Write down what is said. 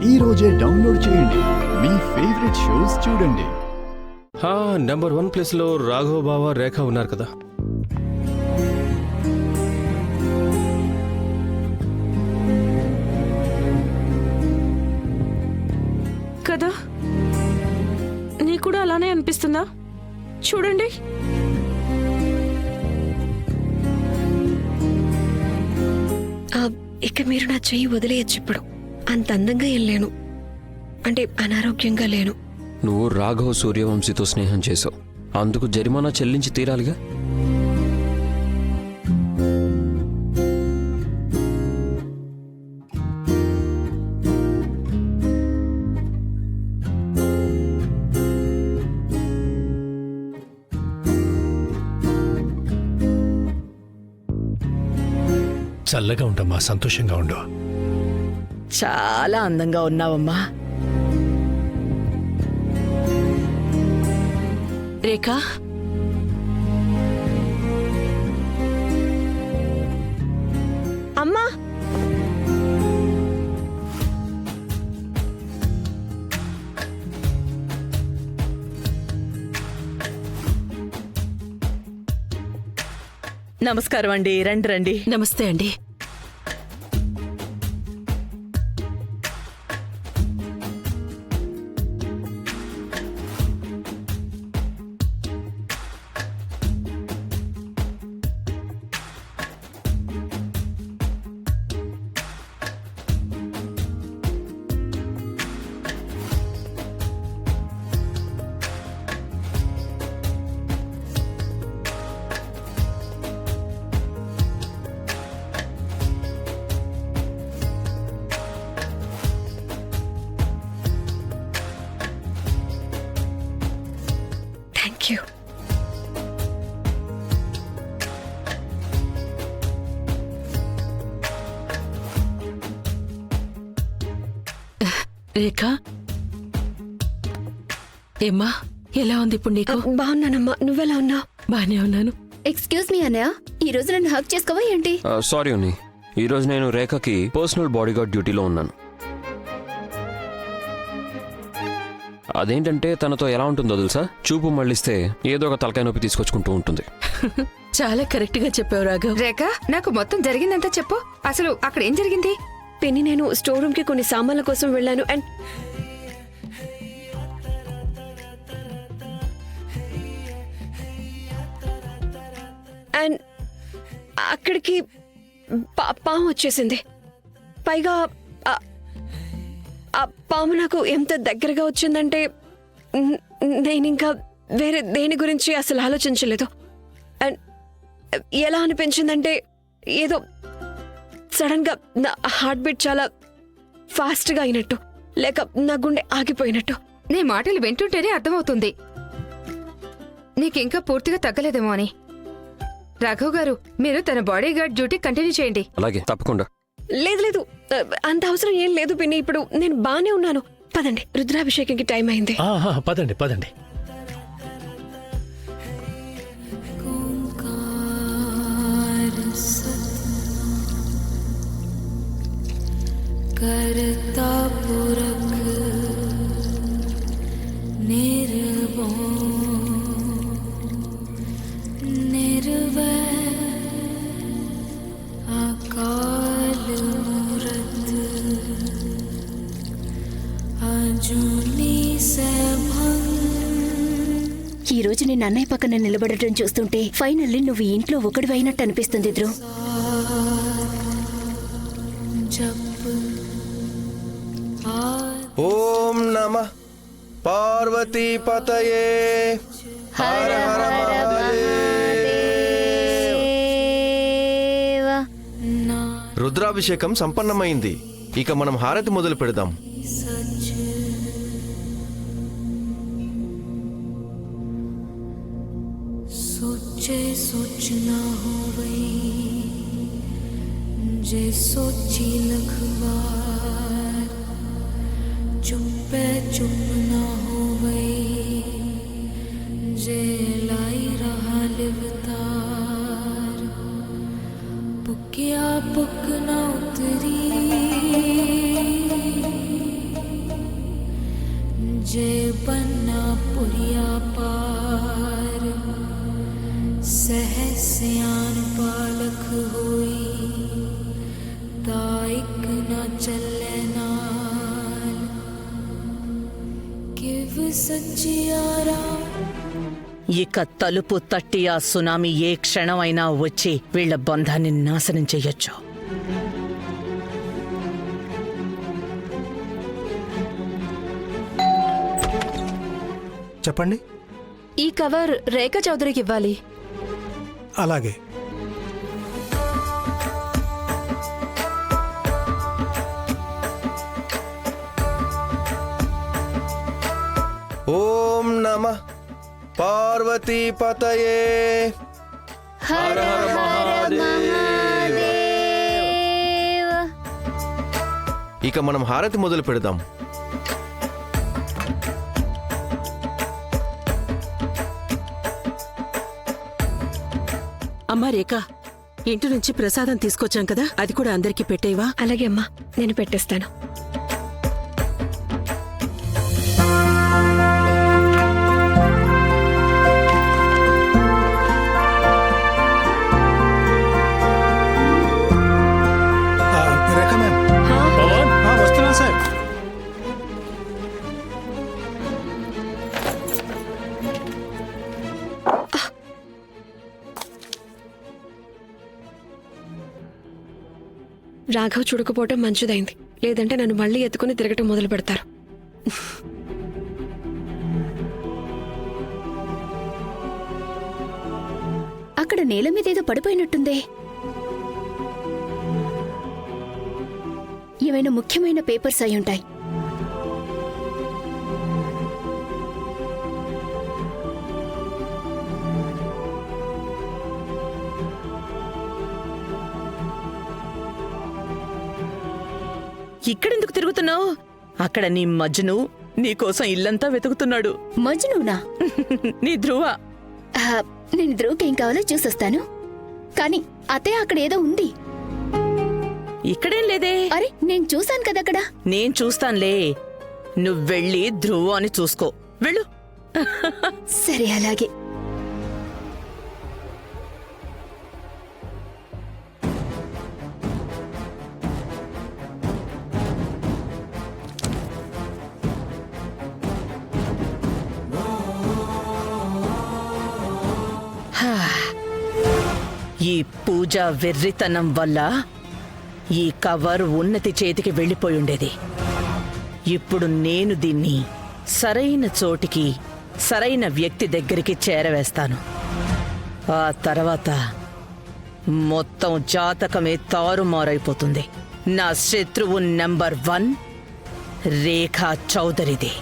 ఈ రోజే డౌన్లోడ్ చేయండి. మీ ఫేవరెట్ షోస్ చూడండి. నెంబర్ 1 ప్లేస్లో రాఘవ్ బావ రేఖ ఉన్నారు కదా. కదా నీ కూడా అలానే అనిపిస్తుందా? చూడండి. ఇక మీరు నా చెయ్యి వదిలేయచ్చు. ఇప్పుడు అంత అందంగా ఏం లేను, అంటే అనారోగ్యంగా లేను. నువ్వు రాఘవ్ సూర్యవంశీతో స్నేహం చేసావు, అందుకు జరిమానా చెల్లించి తీరాలిగా. చల్లగా ఉండమ్మా, సంతోషంగా ఉండు. చాలా అందంగా ఉన్నావమ్మా. రేఖ, అమ్మా, నమస్కారం అండి, రండి రండి. నమస్తే అండి. Thank you. రేఖ, ఏమ్మా ఎలా ఉంది ఇప్పుడు నీకు? బాగున్నానమ్మా, నువ్వెలా ఉన్నావు? బానే ఉన్నాను. ఎక్స్క్యూజ్ మీ అన్నయ్య, ఈ రోజు నన్ను హక్ చేసుకోవా ఏంటి? సారీ ఉన్ని, ఈరోజు నేను రేఖకి పర్సనల్ బాడీగార్డ్ డ్యూటీలో ఉన్నాను. అదేంటంటే తనతో ఎలా ఉంటుందో తెలుసా, చూపు మళ్ళిస్తే ఏదో ఒక తలకాయ నొప్పి తీసుకొచ్చుకుంటూ ఉంటుంది. చాలా కరెక్ట్ గా చెప్పావు రాఘవ్. రేఖ, నాకు మొత్తం జరిగిందంతా చెప్పు. అసలు అక్కడ ఏం జరిగింది? పిన్ని, నేను స్టోర్ రూమ్ కి కొన్ని సామాన్ల కోసం వెళ్ళాను అండ్ అక్కడికి పాము వచ్చేసింది. పైగా ఆ పాము నాకు ఎంత దగ్గరగా వచ్చిందంటే నేను ఇంకా వేరే దేని గురించి అసలు ఆలోచించలేదు. అండ్ ఎలా అనిపించిందంటే ఏదో సడన్ గా నా హార్ట్ బీట్ చాలా ఫాస్ట్ గా అయినట్టు, లేక నా గుండె ఆగిపోయినట్టు. నీ మాటలు వింటుంటేనే అర్థమవుతుంది నీకింకా పూర్తిగా తగ్గలేదేమో అని. రాఘవ్ గారు, మీరు తన బాడీ గార్డ్ డ్యూటీ కంటిన్యూ చేయండి. అలాగే, తప్పకుండా. లేదు లేదు, అంత అవసరం ఏం లేదు పిన్ని, ఇప్పుడు నేను బానే ఉన్నాను. పదండి, రుద్రాభిషేకంకి టైం అయింది. పదండి పదండి. करता पुरख निर्भो निर्वैर अकाल मूरत अजूनी सभंग. ఈ రోజు నేను అన్నయ్య పక్కన నిలబడటం చూస్తుంటే ఫైనల్లీ నువ్వు ఈ ఇంట్లో ఒకడివైనట్టు అనిపిస్తుంది ధ్రువ్. ఓం నమః పార్వతీ పతయే హర హర మహాదేవ. రుద్రాభిషేకం సంపన్నమైంది. ఇక మనం హారతి మొదలు పెడదాం. सोचे सोचना हो वही जे सोची लखवार, चुप्पे चुप ना हो वही जे लाई रहा लिवतार. पुकिया पुक ना उतरी पुरिया पार सहस्यान पालक होई ताइक न चले नाल किव सच्चियारा ఇక తలుపు తట్టి ఆ సునామీ ఏ క్షణమైనా వచ్చి వీళ్ల బంధాన్ని నాశనం చెయ్యొచ్చు. చెప్పండి. ఈ కవర్ రేఖ చౌదరికి ఇవ్వాలి. అలాగే. ఓం నమః పార్వతీ పతయే. హర హర మహాదేవ. ఇక మనం హారతి మొదలు పెడదాం. అమ్మా రేఖ, ఇంటి నుంచి ప్రసాదం తీసుకొచ్చాం కదా, అది కూడా అందరికీ పెట్టేవా? అలాగే అమ్మా, నేను పెట్టేస్తాను. రేఖ మ్యామ్. వస్తున్నా సార్. రాఘవ్ చూడకపోవటం మంచిదైంది, లేదంటే నన్ను మళ్ళీ ఎత్తుకుని తిరగటం మొదలు పెడతారు. అక్కడ నేల మీద ఏదో పడిపోయినట్టుందే. ఏమైనా ముఖ్యమైన పేపర్స్ అయి ఉంటాయి. ఇక్కడెందుకు తిరుగుతున్నావు? అక్కడ నీ మజ్ను నీకోసం ఇల్లంతా వెతుకుతున్నాడు. మజ్నునా? నీ ధ్రువ. నేను ధ్రువకేం కావాలో చూసొస్తాను. కానీ అత్తయ్య అక్కడ ఏదో ఉంది. ఇక్కడేం లేదే. అరే నేను చూశాను కదా అక్కడ. నేను చూస్తానులే, నువ్వెళ్ళి ధ్రువ అని చూసుకో. వెళ్ళు. సరే అలాగే. ఈ పూజ వెర్రితనం వల్ల ఈ కవర్ ఉన్నతి చేతికి వెళ్ళిపోయుండేది. ఇప్పుడు నేను దీన్ని సరైన చోటికి, సరైన వ్యక్తి దగ్గరికి చేరవేస్తాను. ఆ తర్వాత మొత్తం జాతకమే తారుమారైపోతుంది. నా శత్రువు నంబర్ 1 రేఖా చౌదరిది.